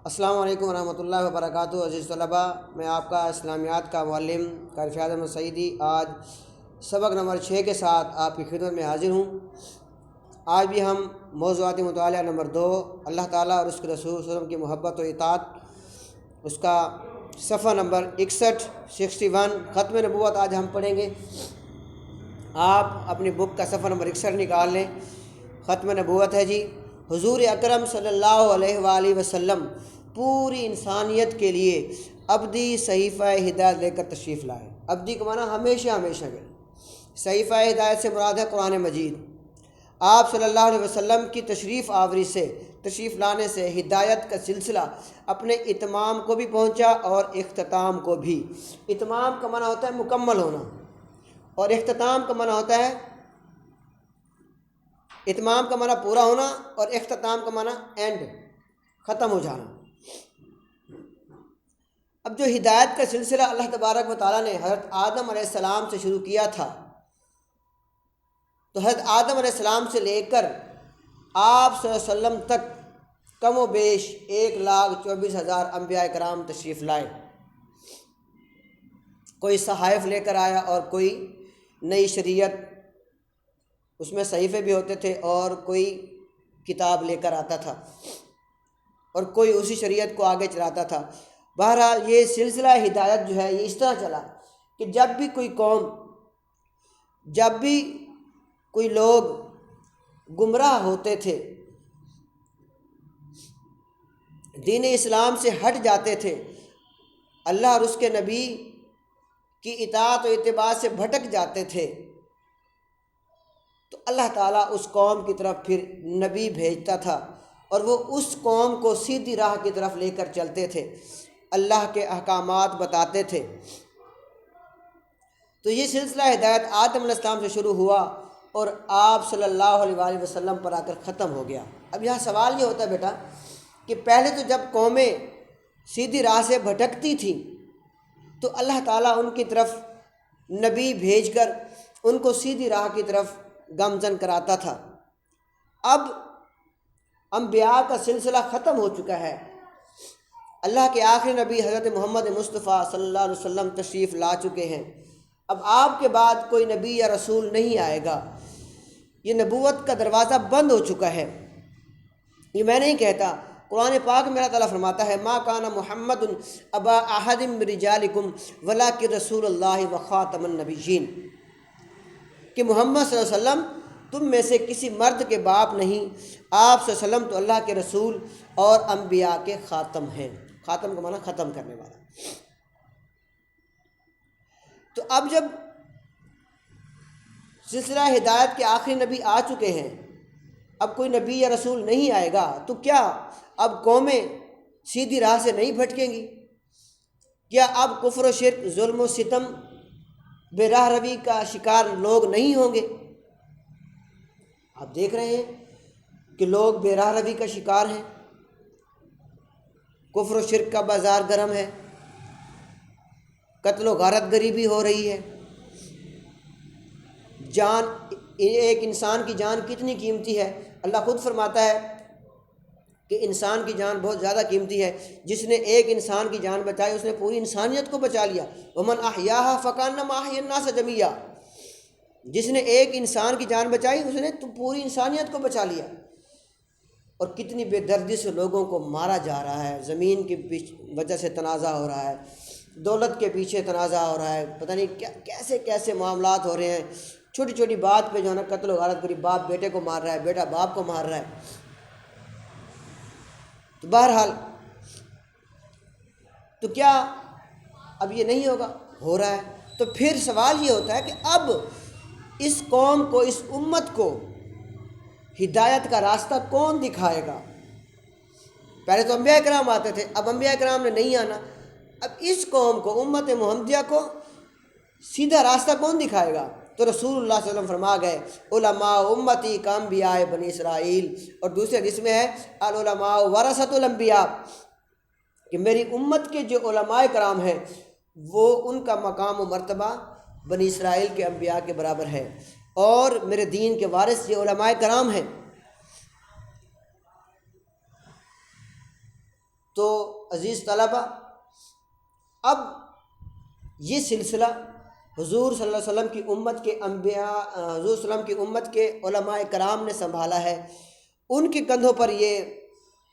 السلام علیکم ورحمۃ اللہ وبرکاتہ۔ عزیز طلباء، میں آپ کا اسلامیات کا معلم قاری احمد سعیدی آج سبق نمبر 6 کے ساتھ آپ کی خدمت میں حاضر ہوں۔ آج بھی ہم موضوعاتی مطالعہ نمبر 2 اللہ تعالیٰ اور اس کے رسول صلی اللہ علیہ وسلم کی محبت و اطاعت، اس کا صفحہ نمبر 61 ختم نبوت آج ہم پڑھیں گے۔ آپ اپنی بک کا صفحہ نمبر 61 نکال لیں۔ ختم نبوت ہے جی، حضور اکرم صلی اللہ علیہ وآلہ وسلم پوری انسانیت کے لیے ابدی صحیفہ ہدایت لے کر تشریف لائے۔ ابدی کا معنی ہمیشہ ہمیشہ کے، صحیفہ ہدایت سے مراد ہے قرآن مجید۔ آپ صلی اللہ علیہ وسلم کی تشریف آوری سے، تشریف لانے سے ہدایت کا سلسلہ اپنے اتمام کو بھی پہنچا اور اختتام کو بھی۔ اتمام کا معنی ہوتا ہے مکمل ہونا، اور اختتام کا معنی ہوتا ہے، اتمام کا معنی پورا ہونا اور اختتام کا معنی اینڈ، ختم ہو جانا۔ اب جو ہدایت کا سلسلہ اللہ تبارک و تعالیٰ نے حضرت آدم علیہ السلام سے شروع کیا تھا، تو حضرت آدم علیہ السلام سے لے کر آپ صلی اللہ علیہ وسلم تک کم و بیش 1,24,000 انبیاء کرام تشریف لائے۔ کوئی صحائف لے کر آیا اور کوئی نئی شریعت، اس میں صحیفے بھی ہوتے تھے، اور کوئی کتاب لے کر آتا تھا، اور کوئی اسی شریعت کو آگے چلاتا تھا۔ بہرحال یہ سلسلہ ہدایت جو ہے یہ اس طرح چلا کہ جب بھی کوئی قوم، جب بھی کوئی لوگ گمراہ ہوتے تھے، دین اسلام سے ہٹ جاتے تھے، اللہ اور اس کے نبی کی اطاعت و اتباع سے بھٹک جاتے تھے، تو اللہ تعالیٰ اس قوم کی طرف پھر نبی بھیجتا تھا، اور وہ اس قوم کو سیدھی راہ کی طرف لے کر چلتے تھے، اللہ کے احکامات بتاتے تھے۔ تو یہ سلسلہ ہدایت آدم علیہ السلام سے شروع ہوا اور آپ صلی اللہ علیہ وآلہ وسلم پر آ کر ختم ہو گیا۔ اب یہاں سوال یہ ہوتا ہے بیٹا کہ پہلے تو جب قومیں سیدھی راہ سے بھٹکتی تھیں تو اللہ تعالیٰ ان کی طرف نبی بھیج کر ان کو سیدھی راہ کی طرف گامزن کراتا تھا۔ اب انبیاء کا سلسلہ ختم ہو چکا ہے، اللہ کے آخری نبی حضرت محمد مصطفیٰ صلی اللہ علیہ وسلم تشریف لا چکے ہیں۔ اب آپ کے بعد کوئی نبی یا رسول نہیں آئے گا، یہ نبوت کا دروازہ بند ہو چکا ہے۔ یہ میں نہیں کہتا، قرآن پاک میں اللہ تعالیٰ فرماتا ہے ما کان محمد ابا احد من رجالکم ولکن رسول اللہ وخاتم النبیین، کہ محمد صلی اللہ علیہ وسلم تم میں سے کسی مرد کے باپ نہیں، آپ صلی اللہ علیہ وسلم تو اللہ کے رسول اور انبیاء کے خاتم ہیں۔ خاتم کا معنی ختم کرنے والا۔ تو اب جب سلسلہ ہدایت کے آخری نبی آ چکے ہیں، اب کوئی نبی یا رسول نہیں آئے گا، تو کیا اب قومیں سیدھی راہ سے نہیں بھٹکیں گی؟ کیا اب کفر و شرک، ظلم و ستم، بے راہ روی کا شکار لوگ نہیں ہوں گے؟ آپ دیکھ رہے ہیں کہ لوگ بے راہ روی کا شکار ہیں، کفر و شرک کا بازار گرم ہے، قتل و غارت گری بھی ہو رہی ہے۔ جان، ایک انسان کی جان کتنی قیمتی ہے؟ اللہ خود فرماتا ہے کہ انسان کی جان بہت زیادہ قیمتی ہے، جس نے ایک انسان کی جان بچائی اس نے پوری انسانیت کو بچا لیا۔ ومن احیاها فکانما احیا الناس جميعا، جس نے ایک انسان کی جان بچائی اس نے تو پوری انسانیت کو بچا لیا۔ اور کتنی بے دردی سے لوگوں کو مارا جا رہا ہے، زمین کی وجہ سے تنازع ہو رہا ہے، دولت کے پیچھے تنازع ہو رہا ہے، پتہ نہیں کیسے کیسے معاملات ہو رہے ہیں۔ چھوٹی چھوٹی بات پہ جو ہے نا قتل و غارت گری، باپ بیٹے کو مار رہا ہے، بیٹا باپ کو مار رہا ہے۔ تو بہرحال تو کیا اب یہ نہیں ہوگا؟ ہو رہا ہے۔ تو پھر سوال یہ ہوتا ہے کہ اب اس قوم کو، اس امت کو ہدایت کا راستہ کون دکھائے گا؟ پہلے تو انبیاء کرام آتے تھے، اب انبیاء کرام نے نہیں آنا، اب اس قوم کو، امت محمدیہ کو سیدھا راستہ کون دکھائے گا؟ تو رسول اللہ صلی اللہ علیہ وسلم فرما گئے علماء امتی کانبیاء بنی اسرائیل، اور دوسرے حدیث میں ہے العلماء ورثۃ الانبیاء، کہ میری امت کے جو علماء کرام ہیں وہ ان کا مقام و مرتبہ بنی اسرائیل کے انبیاء کے برابر ہے، اور میرے دین کے وارث یہ علماء کرام ہیں۔ تو عزیز طلبہ، اب یہ سلسلہ حضور صلی اللہ علیہ وسلم کی امت کے انبیاء، حضور صلی اللہ علیہ وسلم کی امت کے علماء کرام نے سنبھالا ہے۔ ان کے کندھوں پر یہ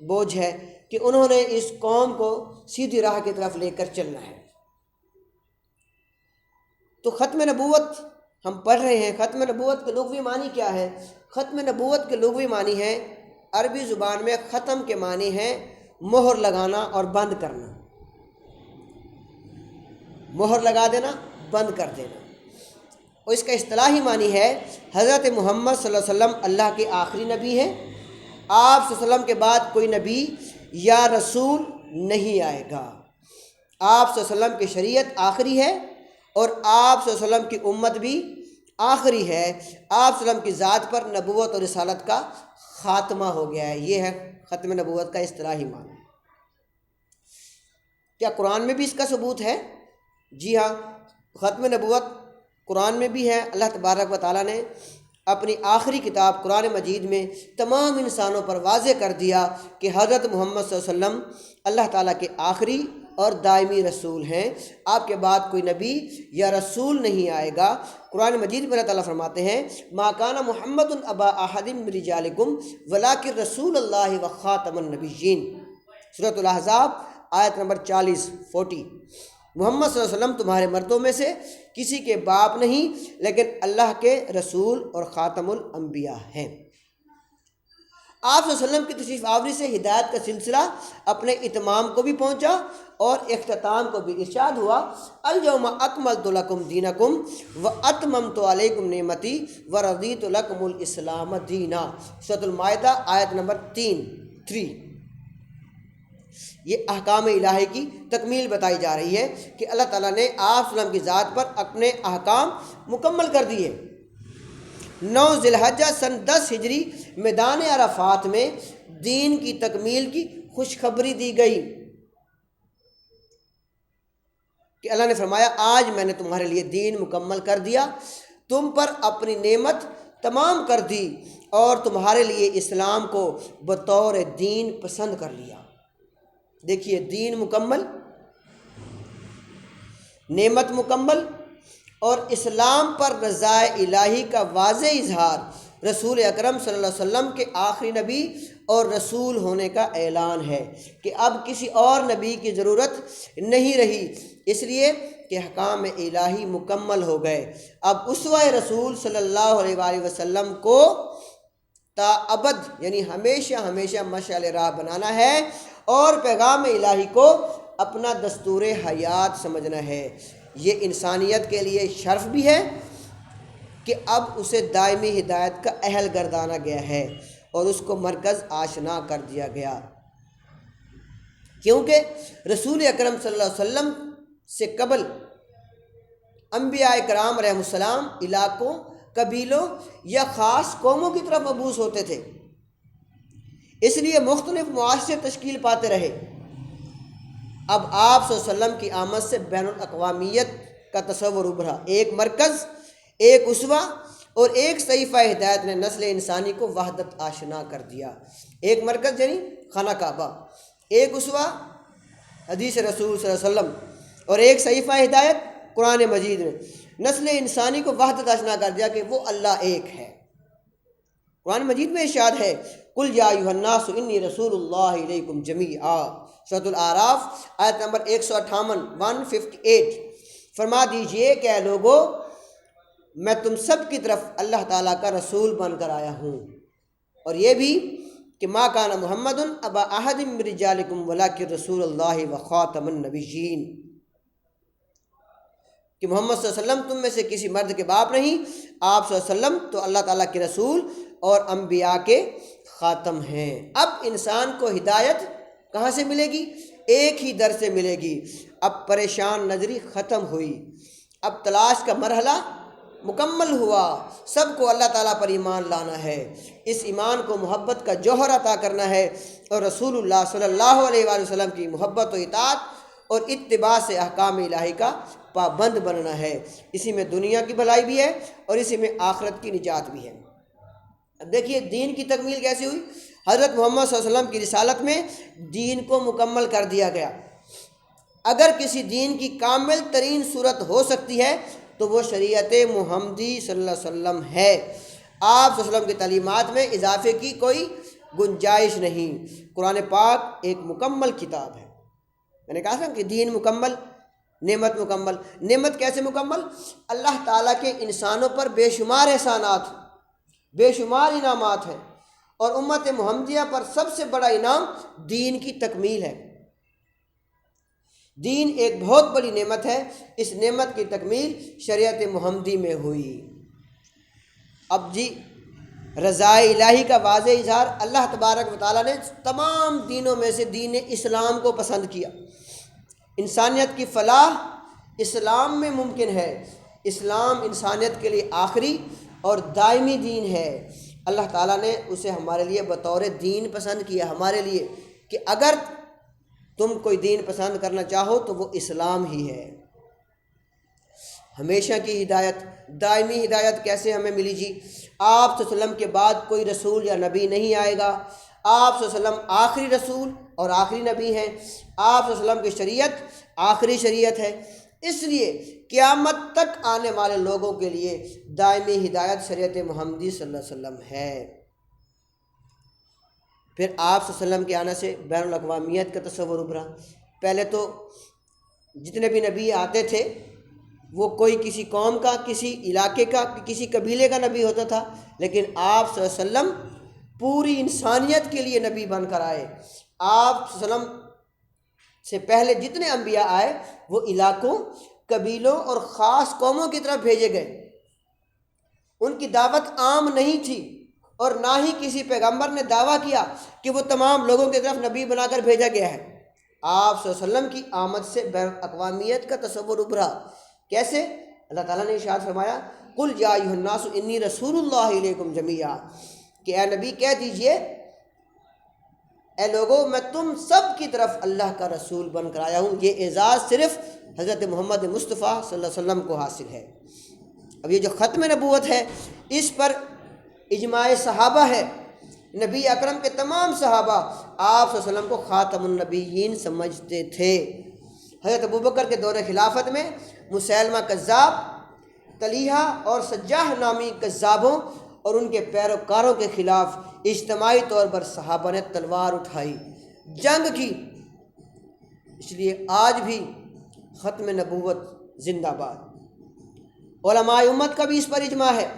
بوجھ ہے کہ انہوں نے اس قوم کو سیدھی راہ کی طرف لے کر چلنا ہے۔ تو ختم نبوت ہم پڑھ رہے ہیں۔ ختم نبوت کے لغوی معنی کیا ہے؟ ختم نبوت کے لغوی معنی ہے، عربی زبان میں ختم کے معنی ہے مہر لگانا اور بند کرنا، مہر لگا دینا، بند کر دینا۔ اور اس کا اصطلاحی معنی ہے حضرت محمد صلی اللہ علیہ وسلم اللہ کے آخری نبی ہیں، آپ صلی اللہ علیہ وسلم کے بعد کوئی نبی یا رسول نہیں آئے گا۔ آپ صلی اللہ علیہ وسلم کی شریعت آخری ہے اور آپ صلی اللہ علیہ وسلم کی امت بھی آخری ہے۔ آپ صلی اللہ علیہ وسلم کی ذات پر نبوت اور رسالت کا خاتمہ ہو گیا ہے۔ یہ ہے ختم نبوت کا اصطلاحی معنی۔ کیا قرآن میں بھی اس کا ثبوت ہے؟ جی ہاں، ختم نبوت قرآن میں بھی ہے۔ اللہ تبارک و تعالیٰ نے اپنی آخری کتاب قرآن مجید میں تمام انسانوں پر واضح کر دیا کہ حضرت محمد صلی اللہ علیہ وسلم اللہ تعالیٰ کے آخری اور دائمی رسول ہیں، آپ کے بعد کوئی نبی یا رسول نہیں آئے گا۔ قرآن مجید میں اللہ تعالیٰ فرماتے ہیں ما کان محمد ابا احد من رجالکم ولکن رسول اللہ و خاتم النبیین، سورۃ الاحزاب آیت نمبر 40۔ محمد صلی اللہ علیہ وسلم تمہارے مردوں میں سے کسی کے باپ نہیں لیکن اللہ کے رسول اور خاتم الانبیاء ہیں۔ آپ صلی اللہ علیہ وسلم کی تشریف آوری سے ہدایت کا سلسلہ اپنے اتمام کو بھی پہنچا اور اختتام کو بھی۔ ارشاد ہوا الیوم اکملت لکم دینکم واتممت علیکم نعمتی ورضیت لکم الاسلام دینا، سورۃ المائدہ آیت نمبر 3۔ یہ احکام الہی کی تکمیل بتائی جا رہی ہے کہ اللہ تعالیٰ نے آپ صلی اللہ علیہ وسلم کی ذات پر اپنے احکام مکمل کر دیے۔ 9 ذی الحجہ سن 10 ہجری میدان عرفات میں دین کی تکمیل کی خوشخبری دی گئی کہ اللہ نے فرمایا آج میں نے تمہارے لیے دین مکمل کر دیا، تم پر اپنی نعمت تمام کر دی اور تمہارے لیے اسلام کو بطور دین پسند کر لیا۔ دیکھیے، دین مکمل، نعمت مکمل اور اسلام پر رضا الہی کا واضح اظہار رسول اکرم صلی اللہ علیہ وسلم کے آخری نبی اور رسول ہونے کا اعلان ہے کہ اب کسی اور نبی کی ضرورت نہیں رہی، اس لیے کہ احکام الہی مکمل ہو گئے۔ اب اسوہ رسول صلی اللہ علیہ وآلہ وسلم کو تا ابد یعنی ہمیشہ ہمیشہ مشعل راہ بنانا ہے اور پیغام الہی کو اپنا دستور حیات سمجھنا ہے۔ یہ انسانیت کے لیے شرف بھی ہے کہ اب اسے دائمی ہدایت کا اہل گردانا گیا ہے اور اس کو مرکز آشنا کر دیا گیا، کیونکہ رسول اکرم صلی اللہ علیہ وسلم سے قبل انبیاء کرام علیہ السلام علاقوں، قبیلوں یا خاص قوموں کی طرف مبعوث ہوتے تھے، اس لیے مختلف معاشرے تشکیل پاتے رہے۔ اب آپ صلی اللہ علیہ وسلم کی آمد سے بین الاقوامیت کا تصور ابھرا۔ ایک مرکز، ایک اسوہ اور ایک صحیفہ ہدایت نے نسل انسانی کو وحدت آشنا کر دیا۔ ایک مرکز یعنی خانہ کعبہ، ایک اسوہ حدیث رسول صلی اللہ علیہ وسلم اور ایک صحیفہ ہدایت قرآن مجید نے نسل انسانی کو وحدت آشنا کر دیا کہ وہ اللہ ایک ہے۔ قرآن مجید میں ارشاد ہے قل یا ایھا الناس انی رسول اللہ الیکم جمیعا، سورۃ الاعراف آیت نمبر 158 فرما دیجئے کہ اے لوگو میں تم سب کی طرف اللہ تعالیٰ کا رسول بن کر آیا ہوں۔ اور یہ بھی کہ ما کان محمد ابا احد من رجالکم ولکن رسول اللہ و خاتم النبیین، کہ محمد صلی اللہ علیہ وسلم تم میں سے کسی مرد کے باپ نہیں، آپ صلی اللہ علیہ وسلم تو اللہ تعالیٰ کے رسول اور انبیاء کے خاتم ہیں۔ اب انسان کو ہدایت کہاں سے ملے گی؟ ایک ہی در سے ملے گی۔ اب پریشان نظری ختم ہوئی، اب تلاش کا مرحلہ مکمل ہوا، سب کو اللہ تعالیٰ پر ایمان لانا ہے، اس ایمان کو محبت کا جوہر عطا کرنا ہے اور رسول اللہ صلی اللہ علیہ وآلہ وسلم کی محبت و اطاعت اور اتباع سے احکام الہی کا پابند بننا ہے۔ اسی میں دنیا کی بھلائی بھی ہے اور اسی میں آخرت کی نجات بھی ہے۔ اب دیکھیے دین کی تکمیل کیسے ہوئی؟ حضرت محمد صلی اللہ علیہ وسلم کی رسالت میں دین کو مکمل کر دیا گیا۔ اگر کسی دین کی کامل ترین صورت ہو سکتی ہے تو وہ شریعت محمدی صلی اللہ علیہ وسلم ہے۔ آپ صلی اللہ علیہ وسلم کی تعلیمات میں اضافے کی کوئی گنجائش نہیں۔ قرآن پاک ایک مکمل کتاب ہے۔ میں نے کہا تھا کہ دین مکمل، نعمت مکمل۔ نعمت کیسے مکمل؟ اللہ تعالیٰ کے انسانوں پر بے شمار احسانات، بے شمار انعامات ہیں، اور امت محمدیہ پر سب سے بڑا انعام دین کی تکمیل ہے۔ دین ایک بہت بڑی نعمت ہے، اس نعمت کی تکمیل شریعت محمدی میں ہوئی۔ اب جی رضائے الہی کا واضح اظہار، اللہ تبارک و تعالیٰ نے تمام دینوں میں سے دین اسلام کو پسند کیا۔ انسانیت کی فلاح اسلام میں ممکن ہے۔ اسلام انسانیت کے لیے آخری اور دائمی دین ہے۔ اللہ تعالیٰ نے اسے ہمارے لیے بطور دین پسند کیا، ہمارے لیے، کہ اگر تم کوئی دین پسند کرنا چاہو تو وہ اسلام ہی ہے۔ ہمیشہ کی ہدایت، دائمی ہدایت کیسے ہمیں ملی جی؟ آپ صلی اللہ علیہ وسلم کے بعد کوئی رسول یا نبی نہیں آئے گا۔ آپ صلی اللہ علیہ وسلم آخری رسول اور آخری نبی ہیں۔ آپ صلی اللہ علیہ وسلم کی شریعت آخری شریعت ہے، اس لیے قیامت تک آنے والے لوگوں کے لیے دائمی ہدایت شریعت محمدی صلی اللہ علیہ وسلم ہے۔ پھر آپ صلی اللہ علیہ وسلم کے آنے سے بین الاقوامیت کا تصور ابھرا۔ پہلے تو جتنے بھی نبی آتے تھے وہ کوئی کسی قوم کا، کسی علاقے کا، کسی قبیلے کا نبی ہوتا تھا، لیکن آپ صلی اللہ علیہ وسلم پوری انسانیت کے لیے نبی بن کر آئے۔ آپ صلی اللہ علیہ وسلم سے پہلے جتنے انبیاء آئے وہ علاقوں، قبیلوں اور خاص قوموں کی طرف بھیجے گئے۔ ان کی دعوت عام نہیں تھی، اور نہ ہی کسی پیغمبر نے دعویٰ کیا کہ وہ تمام لوگوں کی طرف نبی بنا کر بھیجا گیا ہے۔ آپ صلی اللہ علیہ وسلم کی آمد سے بین الاقوامیت کا تصور ابھرا۔ کیسے؟ اللہ تعالیٰ نے ارشاد فرمایا قل یا ایھا الناس انی رسول اللہ الیکم جمیعا، کہ اے نبی کہہ دیجئے اے لوگو میں تم سب کی طرف اللہ کا رسول بن کر آیا ہوں۔ یہ اعزاز صرف حضرت محمد مصطفیٰ صلی اللہ علیہ وسلم کو حاصل ہے۔ اب یہ جو ختم نبوت ہے اس پر اجماع صحابہ ہے۔ نبی اکرم کے تمام صحابہ آپ صلی اللہ علیہ وسلم کو خاتم النبیین سمجھتے تھے۔ حضرت ابوبکر کے دور خلافت میں مسیلمہ کذاب، طلیحہ اور سجاح نامی کذابوں اور ان کے پیروکاروں کے خلاف اجتماعی طور پر صحابہ نے تلوار اٹھائی، جنگ کی۔ اس لیے آج بھی ختم نبوت زندہ باد۔ علماء امت کا بھی اس پر اجماع ہے۔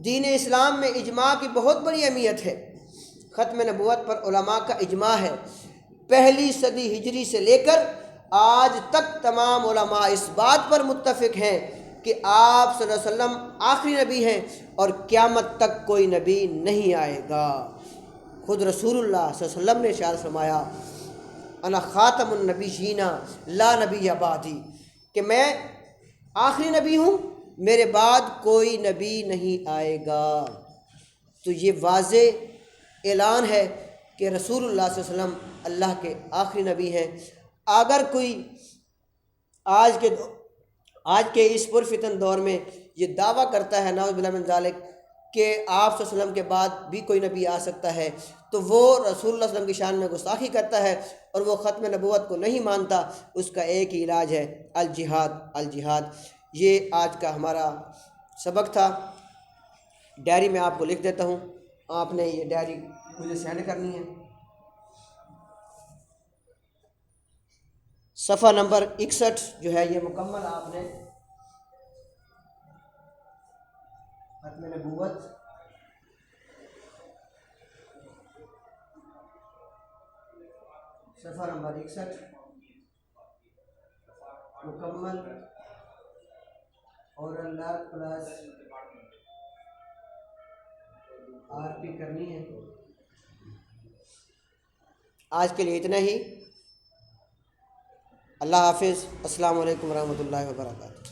دین اسلام میں اجماع کی بہت بڑی اہمیت ہے۔ ختم نبوت پر علماء کا اجماع ہے۔ پہلی صدی ہجری سے لے کر آج تک تمام علماء اس بات پر متفق ہیں کہ آپ صلی اللہ علیہ وسلم آخری نبی ہیں اور قیامت تک کوئی نبی نہیں آئے گا۔ خود رسول اللہ صلی اللہ علیہ وسلم نے ارشاد فرمایا انا خاتم النبیین لا نبی بعدی، کہ میں آخری نبی ہوں، میرے بعد کوئی نبی نہیں آئے گا۔ تو یہ واضح اعلان ہے کہ رسول اللہ صلی اللہ علیہ وسلم اللہ کے آخری نبی ہیں۔ اگر کوئی آج کے اس پرفتن دور میں یہ دعویٰ کرتا ہے نعوذ باللہ من ذالک کہ آپ صلی اللہ علیہ وسلم کے بعد بھی کوئی نبی آ سکتا ہے، تو وہ رسول اللہ صلی اللہ علیہ وسلم کی شان میں گستاخی کرتا ہے اور وہ ختم نبوت کو نہیں مانتا۔ اس کا ایک ہی علاج ہے الجہاد، الجہاد۔ یہ آج کا ہمارا سبق تھا۔ ڈائری میں آپ کو لکھ دیتا ہوں، آپ نے یہ ڈائری مجھے سینڈ کرنی ہے۔ صفحہ نمبر 61 جو ہے یہ مکمل آپ نے ختم نبوت صفحہ نمبر 61 مکمل اور اللہ پلس RP کرنی ہے۔ آج کے لیے اتنا ہی۔ اللہ حافظ۔ السلام علیکم ورحمۃ اللہ وبرکاتہ۔